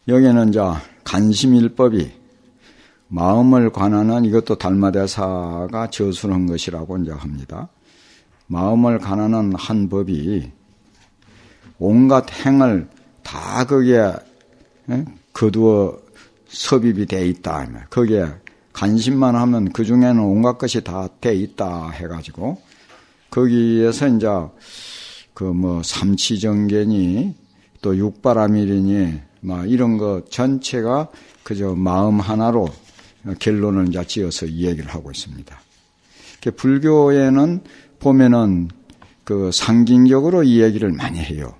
여기는 이제 간심일법이 마음을 관하는 이것도 달마대사가 저술한 것이라고 이제 합니다. 마음을 관하는 한 법이 온갖 행을 다 거기에 거두어 섭입이 돼 있다. 거기에 간심만 하면 그 중에는 온갖 것이 다 돼 있다 해가지고 거기에서 이제 그 뭐 삼치정견이 또 육바라밀이니 막 이런 거 전체가 그저 마음 하나로 결론을 이제 지어서 이 얘기를 하고 있습니다. 불교에는 보면은 그 상징적으로 이 얘기를 많이 해요.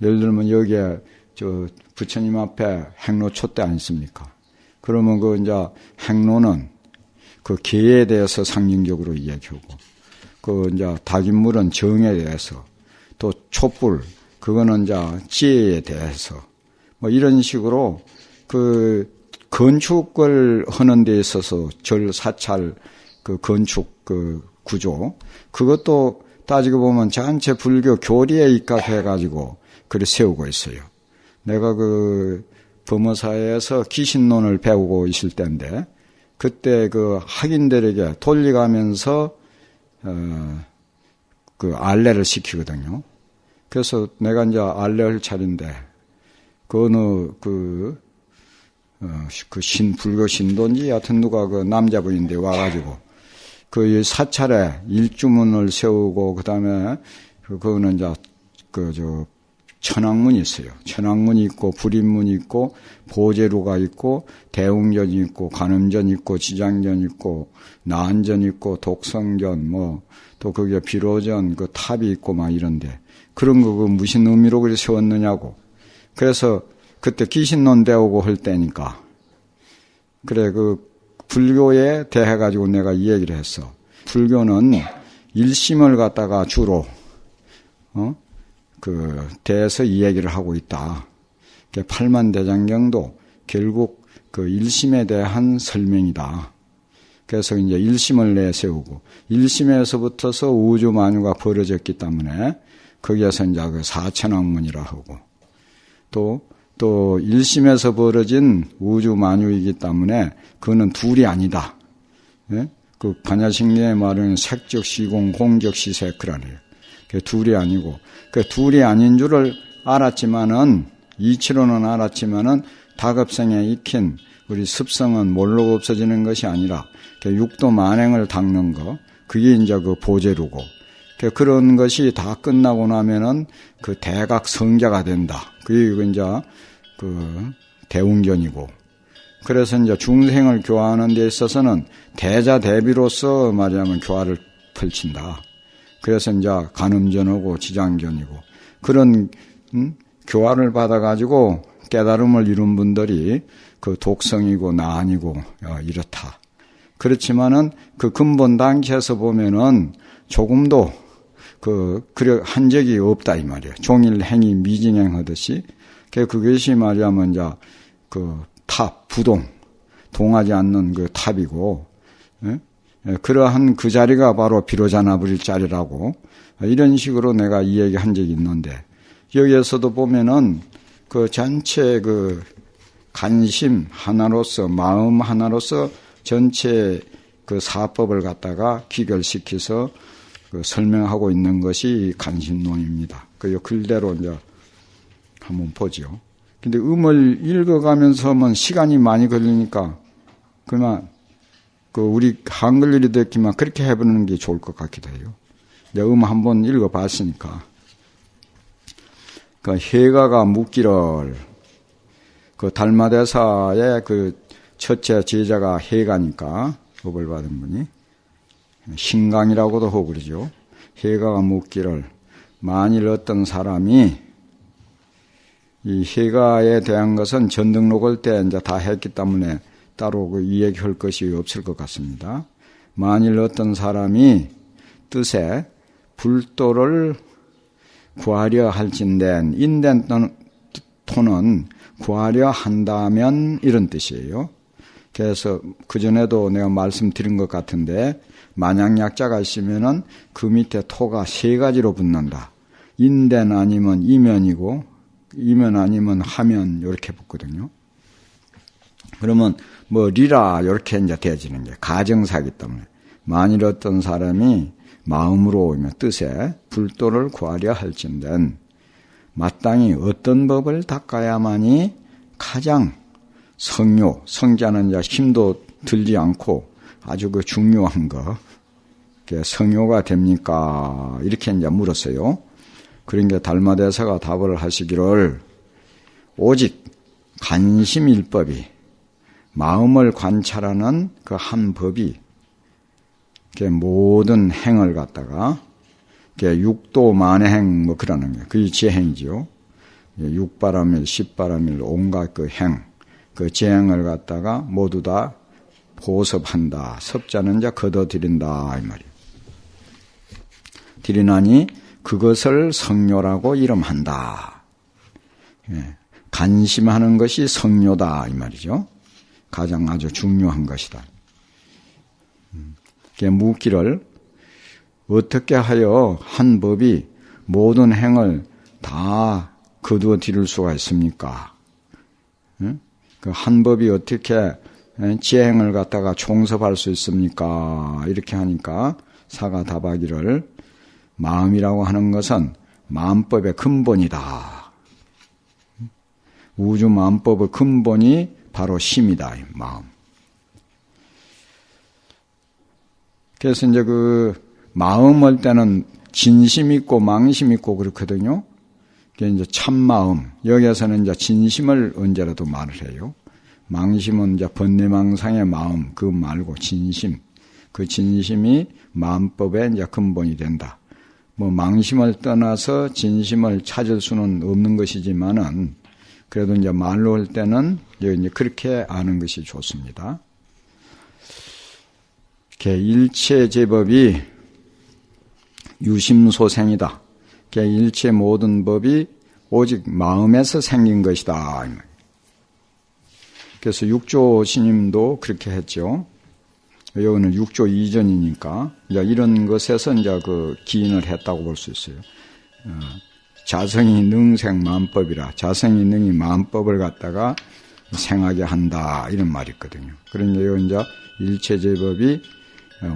예를 들면 여기에 저 부처님 앞에 행로 촛대 아니습니까? 그러면 그 이제 행로는 그 계에 대해서 상징적으로 이야기하고, 그 이제 닭인물은 정에 대해서, 또 촛불 그거는 이제 지혜에 대해서 뭐 이런 식으로 그 건축을 하는 데 있어서 절 사찰 그 건축 그 구조 그것도 따지고 보면 전체 불교 교리에 입각해 가지고 그래 세우고 있어요. 내가 그 범어사에서 기신론을 배우고 있을 때인데 그때 그 학인들에게 돌려가면서 그 알레를 시키거든요. 그래서 내가 이제 알레할 차례인데 그 어느 그 불교 신도인지 하여튼 누가 그 남자분인데 와가지고 그 사찰에 일주문을 세우고 그다음에 그거는 이제 그 저 천왕문이 있어요. 천왕문이 있고 불인문이 있고 보제루가 있고 대웅전이 있고 관음전 있고 지장전 있고 나한전 있고 독성전 뭐 또 거기에 비로전 그 탑이 있고 막 이런데 그런 거 그 무슨 의미로 그렇게 세웠느냐고. 그래서 그때 기신론 배우고 할 때니까 그래 그 불교에 대해 가지고 내가 이 얘기를 했어. 불교는 일심을 갖다가 주로 그 대해서 이 얘기를 하고 있다. 팔만대장경도 결국 그 일심에 대한 설명이다. 그래서 이제 일심을 내세우고 일심에서부터서 우주 만유가 벌어졌기 때문에 거기에서 이제 그 사천왕문이라 하고 또 일심에서 벌어진 우주 만유이기 때문에 그거는 둘이 아니다. 예? 그 반야식리의 말은 색적 시공 공적 시세크라네요. 그 둘이 아니고 그 둘이 아닌 줄을 알았지만은 이치로는 알았지만은 다급성에 익힌 우리 습성은 몰로 없어지는 것이 아니라 육도 만행을 닦는 거 그게 이제 그 보제루고 그런 것이 다 끝나고 나면은 그 대각 성자가 된다. 그게 이제 그 대웅전이고 그래서 이제 중생을 교화하는 데 있어서는 대자 대비로서 말하자면 교화를 펼친다. 그래서 이제 간음전하고 지장전이고 그런 교화를 받아가지고 깨달음을 이룬 분들이 그 독성이고 나한이고 이렇다. 그렇지만은 그 근본 단계에서 보면은 조금도 그래 한 적이 없다 이 말이에요. 종일 행위 미진행 하듯이 그것이 말하자면 이제 그 탑 부동 동하지 않는 그 탑이고 그러한 그 자리가 바로 비로자나 부릴 자리라고 이런 식으로 내가 이 얘기 한 적이 있는데 여기에서도 보면은 그 전체 그 간심 하나로서 마음 하나로서 전체 그 사법을 갖다가 귀결시켜서 그 설명하고 있는 것이 간심론입니다. 그 글대로 이제 한번 보죠. 근데 음을 읽어가면서만 시간이 많이 걸리니까 그만 그 우리 한글일이 됐지만 그렇게 해보는 게 좋을 것 같기도 해요. 내가 한번 읽어봤으니까. 그 해가가 묻기를 그 달마대사의 그 첫째 제자가 해가니까 법을 받은 분이 신강이라고도 하고 그러죠. 해가가 묻기를 만일 어떤 사람이 이 해가에 대한 것은 전등록을 때 이제 다 했기 때문에 따로 그 이 얘기할 것이 없을 것 같습니다. 만일 어떤 사람이 뜻에 불도를 구하려 할진된 인된 토는 구하려 한다면 이런 뜻이에요. 그래서 그전에도 내가 말씀드린 것 같은데 만약약자가 있으면은 그 밑에 토가 세 가지로 붙는다. 인된 아니면 이면이고 이면 아니면 하면 이렇게 붙거든요. 그러면 뭐 리라 이렇게 이제 되어지는 게 가정사기 때문에 만일 어떤 사람이 마음으로 뜻에 불도를 구하려 할진된 마땅히 어떤 법을 닦아야만이 가장 성자는 이제 힘도 들지 않고 아주 그 중요한 거 성효가 됩니까? 이렇게 이제 물었어요. 그러니까 달마대사가 답을 하시기를 오직 간심일법이 마음을 관찰하는 그 한 법이 모든 행을 갖다가 육도 만행 뭐 그러는 거예요. 그게 지행이죠. 육바람일, 십바람일 온갖 그 행, 그 지행을 갖다가 모두 다 보섭한다. 섭자는 자 거둬들인다 이 말이에요. 들이나니 그것을 성료라고 이름한다. 간심하는 것이 성료다 이 말이죠. 가장 아주 중요한 것이다. 묻기를 어떻게 하여 한 법이 모든 행을 다 거두어 들일 수가 있습니까? 그 한 법이 어떻게 지행을 갖다가 총섭할 수 있습니까? 이렇게 하니까 사가 답하기를 마음이라고 하는 것은 마음법의 근본이다. 우주 마음법의 근본이 바로 심이다. 마음. 그래서 이제 그 마음 할 때는 진심 있고 망심 있고 그렇거든요. 그게 이제 참마음. 여기에서는 이제 진심을 언제라도 말을 해요. 망심은 이제 번뇌망상의 마음, 그 말고 진심. 그 진심이 마음법의 이제 근본이 된다. 뭐 망심을 떠나서 진심을 찾을 수는 없는 것이지만은 그래도 이제 말로 할 때는 이제 그렇게 아는 것이 좋습니다. 일체 제법이 유심소생이다. 일체 모든 법이 오직 마음에서 생긴 것이다. 그래서 육조 스님도 그렇게 했죠. 여기는 육조 이전이니까 이제 이런 것에서 이제 그 기인을 했다고 볼 수 있어요. 자성이 능생 마음법이라 자성이 능이 마음법을 갖다가 생하게 한다 이런 말이 있거든요. 그러니까 여기 이제 일체 제법이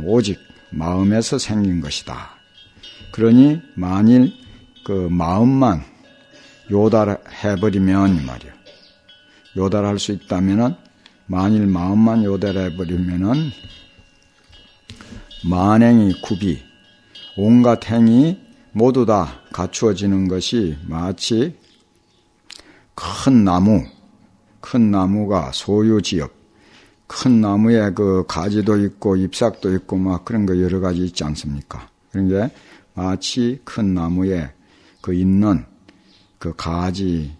오직 마음에서 생긴 것이다. 그러니 만일 그 마음만 요달해버리면 이 말이야. 요달할 수 있다면은 만일 마음만 요달해버리면은 만행이 구비 온갖 행이 모두 다 갖추어지는 것이 마치 큰 나무가 소유지역 큰 나무에 그 가지도 있고 잎삭도 있고 막 그런 거 여러 가지 있지 않습니까? 그러니까 마치 큰 나무에 그 있는 그 가지,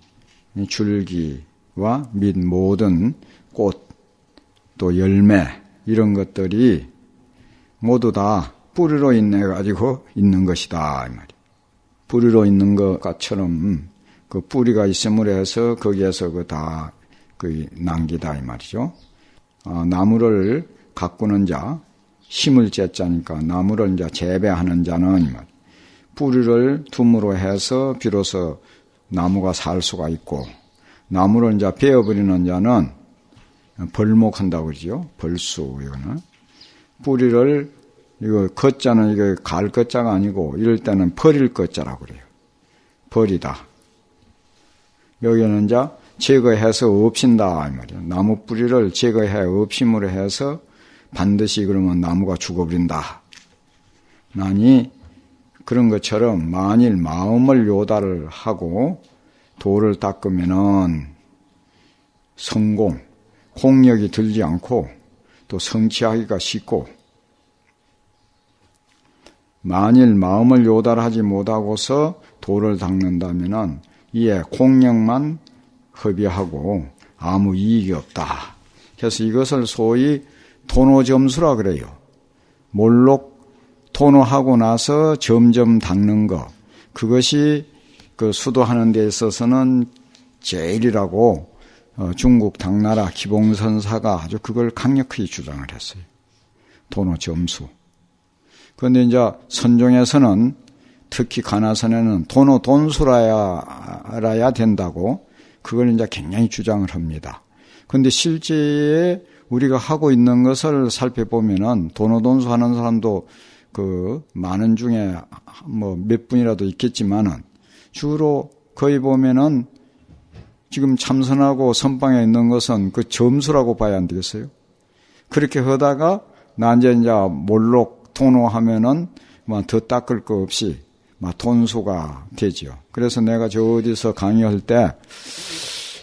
줄기와 및 모든 꽃, 또 열매 이런 것들이 모두 다 뿌리로 인해 가지고 있는 것이다 이 말이에요. 뿌리로 있는 것처럼 그 뿌리가 있음으로 해서 거기에서 그 다 그 남기다 이 말이죠. 나무를 가꾸는 자, 심을 재자니까 나무를 이제 재배하는 자는 이 말. 뿌리를 둠으로 해서 비로소 나무가 살 수가 있고, 나무를 이제 베어버리는 자는 벌목한다고 그러죠. 벌수 이거는 뿌리를 이거 걷자는 이게 갈 걷자가 아니고 이럴 때는 버릴 걷자라고 그래요. 버리다. 여기는 이제 제거해서 없인다 이 말이에요. 나무 뿌리를 제거해 없임으로 해서 반드시 그러면 나무가 죽어버린다. 나니 그런 것처럼 만일 마음을 요달을 하고 도를 닦으면은 성공, 공력이 들지 않고 또 성취하기가 쉽고 만일 마음을 요달하지 못하고서 도를 닦는다면은 이에 공력만 허비하고 아무 이익이 없다. 그래서 이것을 소위 토노점수라 그래요. 몰록 토노하고 나서 점점 닦는 것. 그것이 그 수도하는 데 있어서는 제일이라고 중국 당나라 기봉선사가 아주 그걸 강력히 주장을 했어요. 토노점수. 그런데 이제 선종에서는 특히 가나선에는 토노돈수라야 된다고 그걸 이제 굉장히 주장을 합니다. 근데 실제에 우리가 하고 있는 것을 살펴보면은 도노돈수 하는 사람도 그 많은 중에 뭐 몇 분이라도 있겠지만은 주로 거의 보면은 지금 참선하고 선방에 있는 것은 그 점수라고 봐야 안 되겠어요? 그렇게 하다가 나중에 이제 몰록 도노하면은 뭐 더 닦을 거 없이 막 돈수가 되지요. 그래서 내가 저 어디서 강의할 때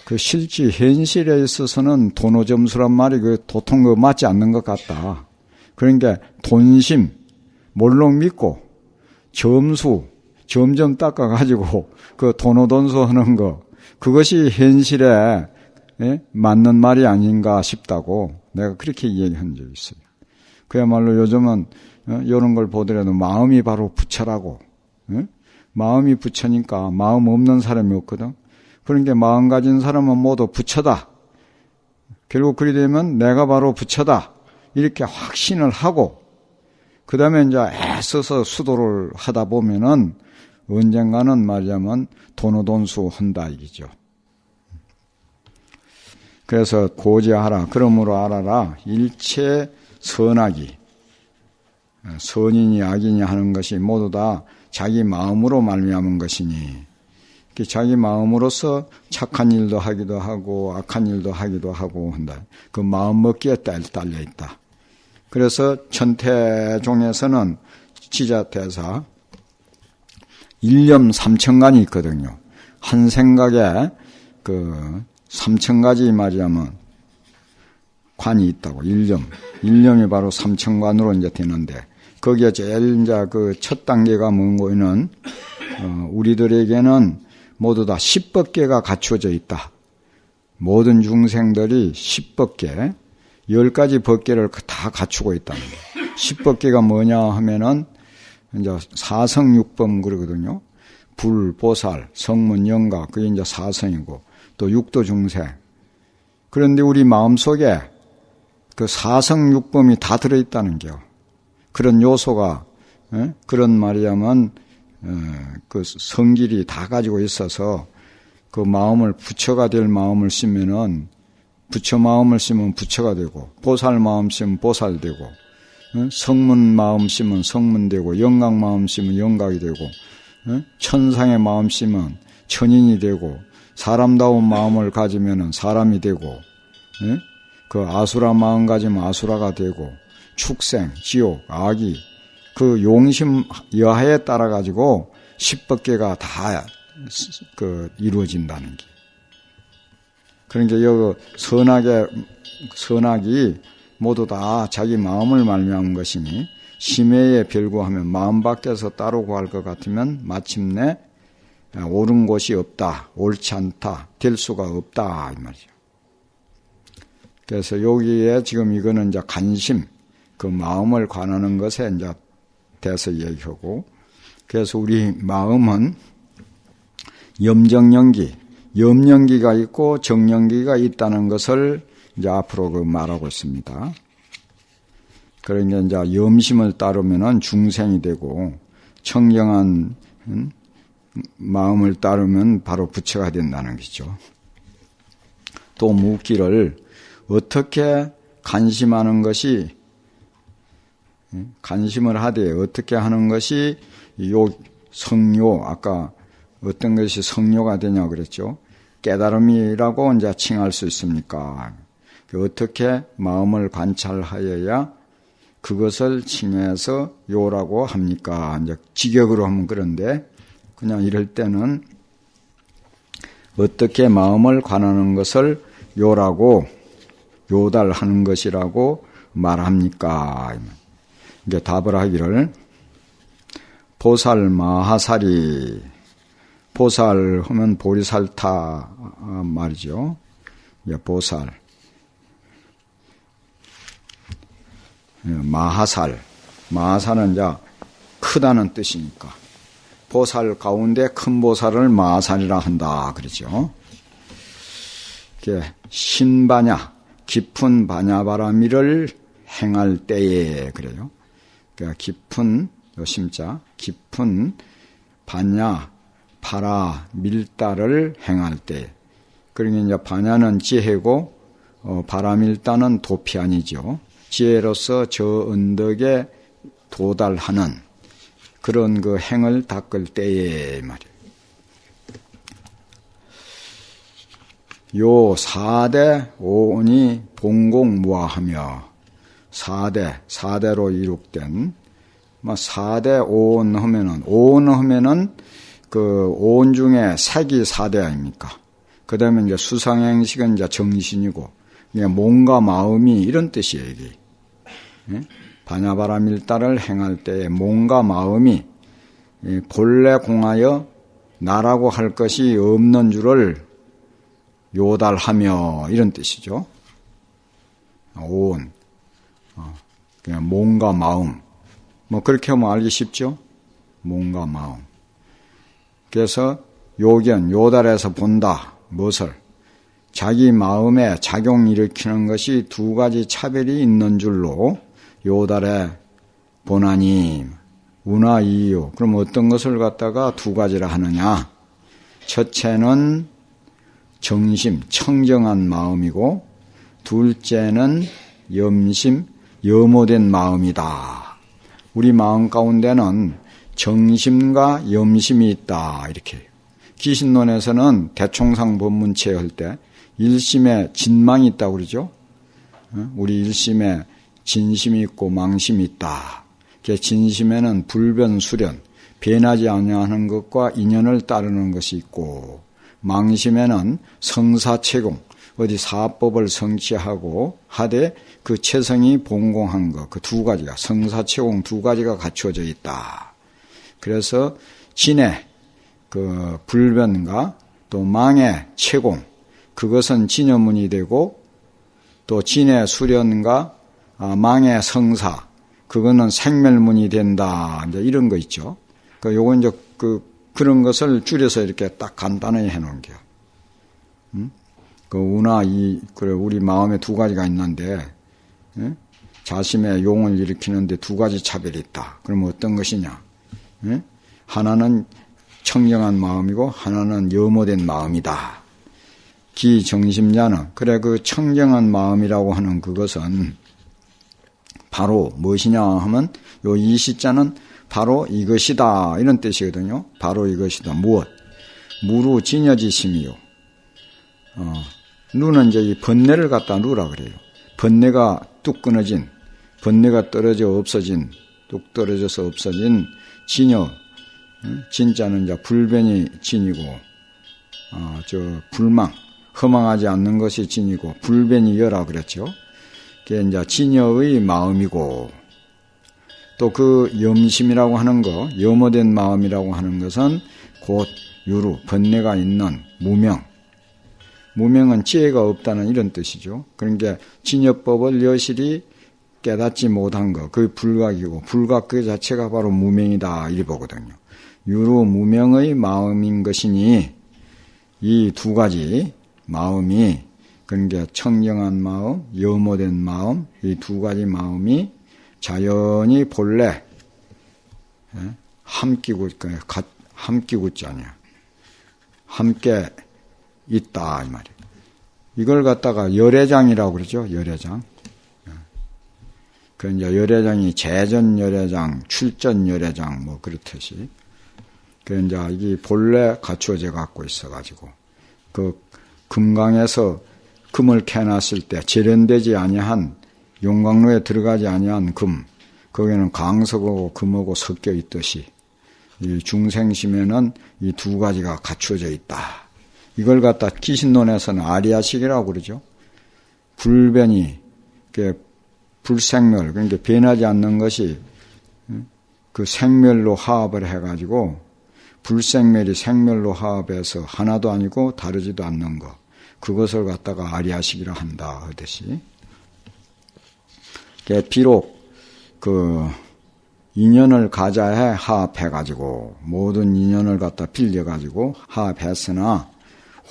그 실제 현실에 있어서는 도노 점수란 말이 그 도통 그 맞지 않는 것 같다. 그러니까 돈심, 몰록 믿고 점수, 점점 닦아가지고 그 도노돈수 하는 거, 그것이 현실에 맞는 말이 아닌가 싶다고 내가 그렇게 얘기한 적이 있어요. 그야말로 요즘은 이런 걸 보더라도 마음이 바로 부처라고. 마음이 부처니까 마음 없는 사람이 없거든. 그러니까 마음 가진 사람은 모두 부처다. 결국 그리 되면 내가 바로 부처다. 이렇게 확신을 하고 그 다음에 이제 애써서 수도를 하다 보면은 언젠가는 말하자면 도노돈수 한다 이기죠. 그래서 고지하라. 그러므로 알아라. 일체 선악이 선이니 악이니 하는 것이 모두 다 자기 마음으로 말미암은 것이니 자기 마음으로서 착한 일도 하기도 하고 악한 일도 하기도 하고 한다. 그 마음 먹기에 딸려 있다. 그래서 천태종에서는 지자대사 일념 3천간이 있거든요. 한 생각에 그 3천가지 말이야면 관이 있다고. 일념이 바로 3천관으로 이제 되는데 거기에 제일 이제 그 첫 단계가 뭐고는 우리들에게는 모두 다 10법계가 갖추어져 있다. 모든 중생들이 10법계, 10가지 법계를 다 갖추고 있다는 거예요. 10법계가 뭐냐 하면은 이제 사성육범 그러거든요. 불, 보살, 성문, 영가, 그게 이제 사성이고 또 육도 중생. 그런데 우리 마음속에 그 사성육범이 다 들어있다는 게요. 그런 요소가 그런 말이야면 그 성질이 다 가지고 있어서 그 마음을 부처가 될 마음을 쓰면은 부처 마음을 쓰면 부처가 되고 보살 마음 쓰면 보살 되고 성문 마음 쓰면 성문 되고 영각 마음 쓰면 영각이 되고 천상의 마음 쓰면 천인이 되고 사람다운 마음을 가지면은 사람이 되고 그 아수라 마음 가지면 아수라가 되고 축생, 지옥, 악이 그 용심 여하에 따라 가지고 10법계가 다 그 이루어진다는 게. 그러니까 여기 선악이 모두 다 자기 마음을 말미암은 것이니 심해에 별구하면 마음 밖에서 따로 구할 것 같으면 마침내 옳은 곳이 없다, 옳지 않다, 될 수가 없다 이 말이죠. 그래서 여기에 지금 이거는 이제 관심, 그 마음을 관하는 것에 이제 대해서 얘기하고, 그래서 우리 마음은 염정기가 있고 정정기가 있다는 것을 이제 앞으로 그 말하고 있습니다. 그러니까 이제 염심을 따르면은 중생이 되고 청정한 마음을 따르면 바로 부처가 된다는 것이죠. 또 묻기를 어떻게 관심하는 것이 관심을 하되 어떻게 하는 것이 요 성료 아까 어떤 것이 성료가 되냐 그랬죠. 깨달음이라고 이제 칭할 수 있습니까? 어떻게 마음을 관찰하여야 그것을 칭해서 요라고 합니까? 이제 직역으로 하면 그런데 그냥 이럴 때는 어떻게 마음을 관하는 것을 요라고 요달하는 것이라고 말합니까? 이제 답을 하기를 보살 마하살이 보살 하면 보리살타 말이죠. 보살 마하살은 이제 크다는 뜻이니까 보살 가운데 큰 보살을 마하살이라 한다 그러죠. 신바냐 깊은 바냐바라미를 행할 때에 그래요. 그러니까 깊은 심자 깊은 바냐 파라 밀다를 행할 때. 그러니까 이제 바냐는 지혜고 바람일단은 도피 아니죠. 지혜로서 저 언덕에 도달하는 그런 그 행을 닦을 때에 말이에요. 요 4대 5온이 봉공무화하며 4대로 이룩된 4대 5온 하면은 5온 하면은 그 5온 중에 색이 4대 아닙니까? 그다음에 이제 수상행식은 이제 정신이고 몸과 마음이 이런 뜻이에요, 이게. 예? 반야바라밀다를 행할 때에 몸과 마음이 본래 공하여 나라고 할 것이 없는 줄을 요달하며 이런 뜻이죠. 오온. 그냥 몸과 마음. 그렇게 하면 알기 쉽죠? 몸과 마음. 그래서 요견, 요달에서 본다. 무엇을? 자기 마음에 작용 일으키는 것이 두 가지 차별이 있는 줄로 요달에 보나니 우나 이유. 그럼 어떤 것을 갖다가 두 가지라 하느냐? 첫째는 정심, 청정한 마음이고 둘째는 염심, 염호된 마음이다. 우리 마음 가운데는 정심과 염심이 있다. 이렇게. 기신론에서는 대총상 법문체 할 때 일심에 진망이 있다고 그러죠. 우리 일심에 진심이 있고 망심이 있다. 진심에는 불변, 수련, 변하지 아니하는 것과 인연을 따르는 것이 있고 망심에는 성사체공, 어디 사법을 성취하고 하되 그 체성이 봉공한 것, 그 두 가지가 성사체공 두 가지가 갖추어져 있다. 그래서 진의 그 불변과 또 망의 체공, 그것은 진여문이 되고 또 진의 수련과 망의 성사, 그거는 생멸문이 된다. 이제 이런 거 있죠. 요건 이제 그런 것을 줄여서 이렇게 딱 간단하게 해놓은 게요. 우나 그래, 우리 마음에 두 가지가 있는데, 자심의 용을 일으키는데 두 가지 차별이 있다. 그러면 어떤 것이냐? 하나는 청정한 마음이고, 하나는 염호된 마음이다. 기정심자는, 그래, 그 청정한 마음이라고 하는 그것은 바로 무엇이냐 하면, 요 이시자는 바로 이것이다. 이런 뜻이거든요. 바로 이것이다. 무엇? 무루 진여지심이요. 누는 이제 이 번뇌를 갖다 누라 그래요. 번뇌가 뚝 끊어진, 번뇌가 떨어져 없어진, 뚝 떨어져서 없어진 진여. 진짜는 이제 불변이 진이고, 불망, 허망하지 않는 것이 진이고, 불변이 여라 그랬죠. 그게 이제 진여의 마음이고, 또 그 염심이라고 하는 거, 염호된 마음이라고 하는 것은 곧 유루, 번뇌가 있는 무명. 무명은 지혜가 없다는 이런 뜻이죠. 그러니까 진여법을 여실히 깨닫지 못한 거, 그게 불각이고, 불각 그 자체가 바로 무명이다, 이 보거든요. 유루 무명의 마음인 것이니, 이 두 가지 마음이, 그러니까 청정한 마음, 염호된 마음, 이 두 가지 마음이 자연히 본래 함기구자 아니야. 함께 있다 이 말이에요. 이걸 갖다가 열애장이라고 그러죠. 열애장. 그 이제 열애장이 재전 열애장, 출전 열애장 뭐 그렇듯이. 그 이제 이게 본래 갖추어져 갖고 있어가지고 그 금강에서 금을 캐놨을 때 재련되지 아니한 용광로에 들어가지 아니한 금, 거기는 강석하고 금하고 섞여 있듯이 이 중생심에는 이 두 가지가 갖추어져 있다. 이걸 갖다 기신론에서는 아리아식이라고 그러죠. 불변이, 불생멸, 그러니까 변하지 않는 것이 그 생멸로 화합을 해가지고 불생멸이 생멸로 화합해서 하나도 아니고 다르지도 않는 것. 그것을 갖다가 아리아식이라 한다 하듯이. 비록 그 인연을 가자해 화합해가지고 모든 인연을 갖다 빌려가지고 화합했으나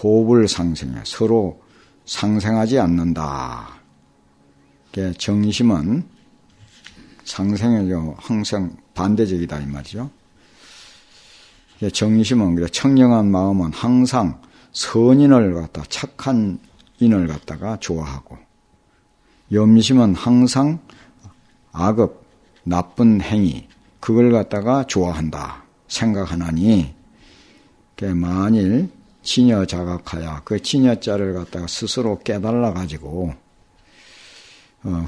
호흡을 상생해 서로 상생하지 않는다. 정심은 상생에 항상 반대적이다 이 말이죠. 정심은 그래 청정한 마음은 항상 선인을 갖다 착한 인을 갖다가 좋아하고 염심은 항상 악업, 나쁜 행위, 그걸 갖다가 좋아한다 생각하나니, 만일 진여 자각하여 그 진여자를 갖다가 스스로 깨달아 가지고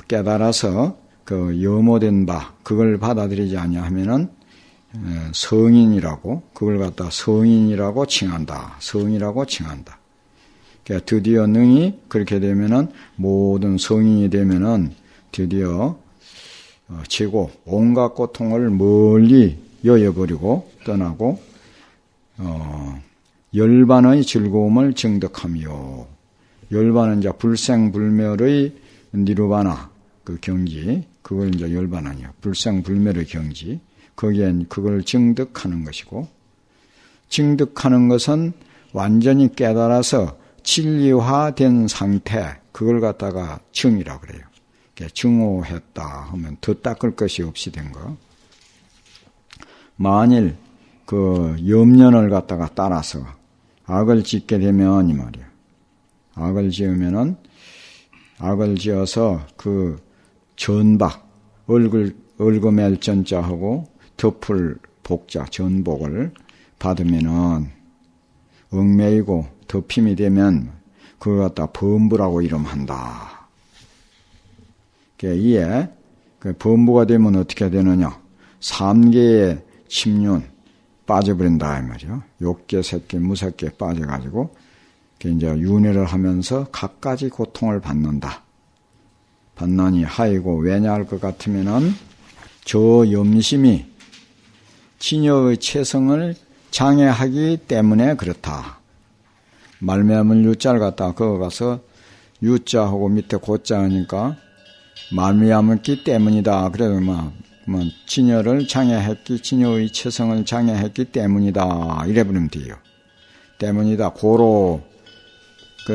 깨달아서 그 염오된 바 그걸 받아들이지 아니하면은 성인이라고, 그걸 갖다 성인이라고 칭한다. 성이라고 칭한다. 그러니까 드디어 능히 그렇게 되면은, 모든 성인이 되면은 드디어 최고 온갖 고통을 멀리 여여버리고 떠나고 열반의 즐거움을 증득하며, 열반은 이제 불생불멸의 니르바나 그 경지, 그걸 이제 열반하냐, 불생불멸의 경지, 거기엔 그걸 증득하는 것이고, 증득하는 것은 완전히 깨달아서 진리화된 상태, 그걸 갖다가 증이라고 그래요. 증오했다 하면 더 닦을 것이 없이 된 거. 만일 그 염년을 갖다가 따라서 악을 짓게 되면 이 말이야. 악을 지으면은, 악을 지어서 그 전박, 얼금엘 전자하고 덮을 복자, 전복을 받으면은 얽매이고 덮임이 되면 그걸 갖다 범부라고 이름한다. 이에 그 범부가 되면 어떻게 되느냐? 3개의 침륜 빠져버린다 이 말이요. 욕계, 색계, 무색계 빠져가지고 이제 윤회를 하면서 갖가지 고통을 받는다. 받나니 하이고, 왜냐 할 것 같으면은 저 염심이 진여의 체성을 장애하기 때문에 그렇다. 말미암을 유자를 갖다가 그거 가서 유자하고 밑에 고자 하니까 말미암았기 때문이다. 그래서 진여를 장애했기, 진여의 체성을 장애했기 때문이다. 이래버리면 돼요. 때문이다. 고로,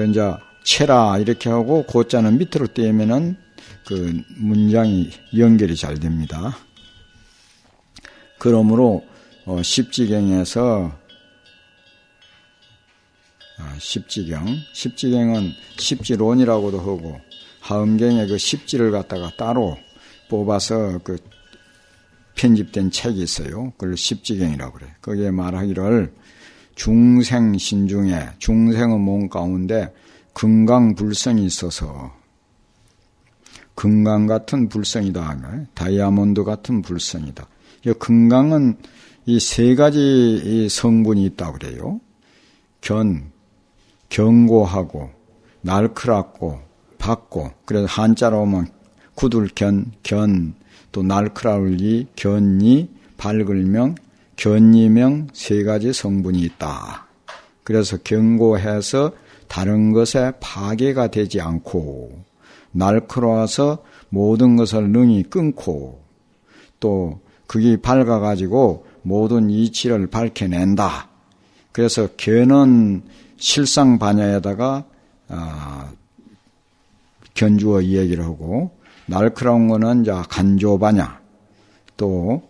이제, 체라, 이렇게 하고, 고자는 밑으로 떼면은, 그 문장이 연결이 잘 됩니다. 그러므로, 십지경에서, 십지경은 십지론이라고도 하고, 하음경에 그 십지를 갖다가 따로 뽑아서 그 편집된 책이 있어요. 그걸 십지경이라고 그래요. 거기에 말하기를 중생 신중에, 중생의 몸 가운데 금강불성이 있어서, 금강 같은 불성이다. 다이아몬드 같은 불성이다. 이 금강은 이 세 가지 이 성분이 있다고 그래요. 견고하고, 날카롭고, 밝고, 그래서 한자로 오면 구들견, 또 날카로울이, 견이, 밝을명, 견이명 세 가지 성분이 있다. 그래서 견고해서 다른 것에 파괴가 되지 않고, 날카로워서 모든 것을 능히 끊고, 또 그게 밝아가지고 모든 이치를 밝혀낸다. 그래서 견은 실상 반야에다가 견주어 이야기를 하고, 날카로운 거는 이제 간조 반야, 또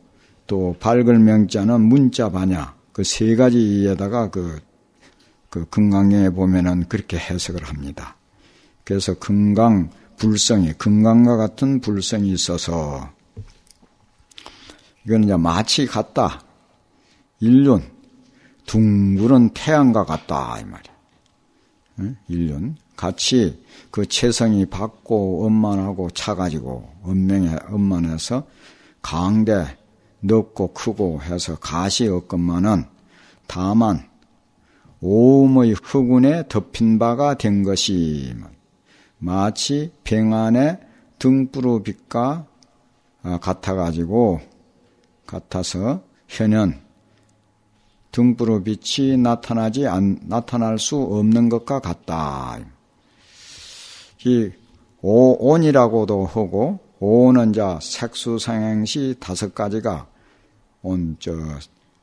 밝을 명자는 문자 반야, 그 세 가지에다가 그 금강경에 보면은 그렇게 해석을 합니다. 그래서 금강 불성이, 금강과 같은 불성이 있어서, 이건 이제 마치 같다. 일륜, 둥그런 태양과 같다, 이 말이야. 일륜. 같이 그 체성이 밝고 엄만하고 차가지고 엄만해서 강대, 넓고 크고 해서 가시 없건만은 다만 오음의 흑운에 덮인 바가 된 것이 마치 병안의 등불의 빛과 같아서 현현 등불의 빛이 나타날 수 없는 것과 같다. 이 온이라고도 하고, 온은 이제 색수상행시 5가지가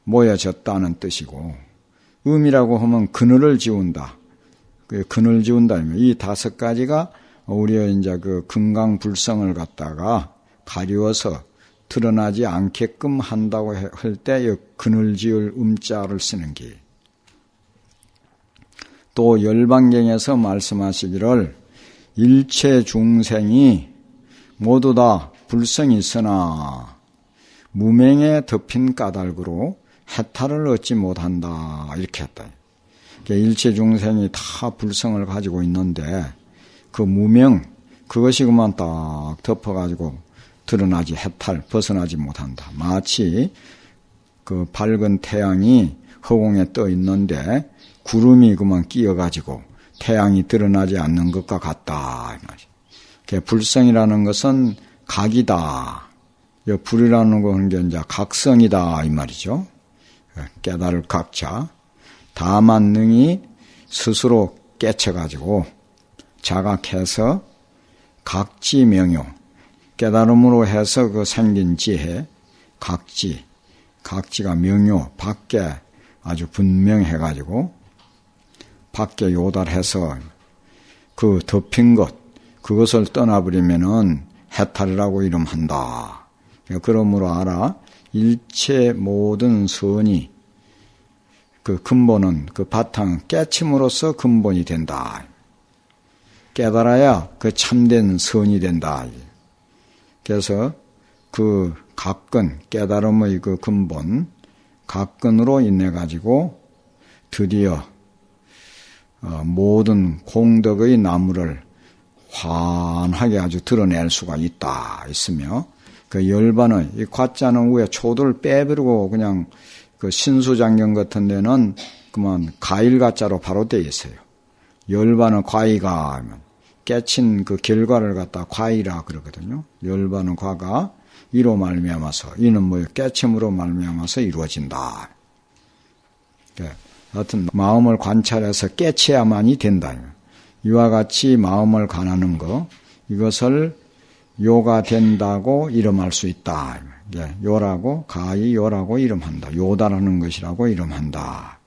모여졌다는 뜻이고, 음이라고 하면 그늘을 지운다. 그 그늘 지운다. 이 5가지가 우리의 이제 그 금강불성을 갖다가 가리워서 드러나지 않게끔 한다고 할 때 그늘 지을 음자를 쓰는 게. 또 열반경에서 말씀하시기를 일체 중생이 모두 다 불성이 있으나 무명에 덮인 까닭으로 해탈을 얻지 못한다. 이렇게 했다. 일체 중생이 다 불성을 가지고 있는데 그 무명, 그것이 그만 딱 덮어가지고 드러나지 해탈, 벗어나지 못한다. 마치 그 밝은 태양이 허공에 떠 있는데 구름이 그만 끼어가지고 태양이 드러나지 않는 것과 같다. 불성이라는 것은 각이다. 불이라는 것은 이제 각성이다. 이 말이죠. 깨달을 각자. 다만 능히 스스로 깨쳐가지고 자각해서 각지명요. 깨달음으로 해서 그 생긴 지혜, 각지가 명요, 밖에 아주 분명해가지고 밖에 요달해서 그 덮인 것, 그것을 떠나버리면은 해탈이라고 이름한다. 그러므로 알아. 일체 모든 선이 그 근본은 그 바탕 깨침으로써 근본이 된다. 깨달아야 그 참된 선이 된다. 그래서 그 각근, 깨달음의 그 근본, 각근으로 인해 가지고 드디어 모든 공덕의 나무를 환하게 아주 드러낼 수가 있으며 그 열반의 이 과자는 위에 초도를 빼버리고 그냥 그 신수장경 같은 데는 그만 가일가자로 바로 되어 있어요. 열반은 과이가 하면 깨친 그 결과를 갖다 과이라 그러거든요. 열반은 과가 이로 말미암아서 이는 뭐 깨침으로 말미암아서 이루어진다. 하여튼 마음을 관찰해서 깨쳐야만이 된다. 이와 같이 마음을 관하는 거, 이것을 요가 된다고 이름할 수 있다. 요라고 가히 요라고 이름한다. 요다라는 것이라고 이름한다.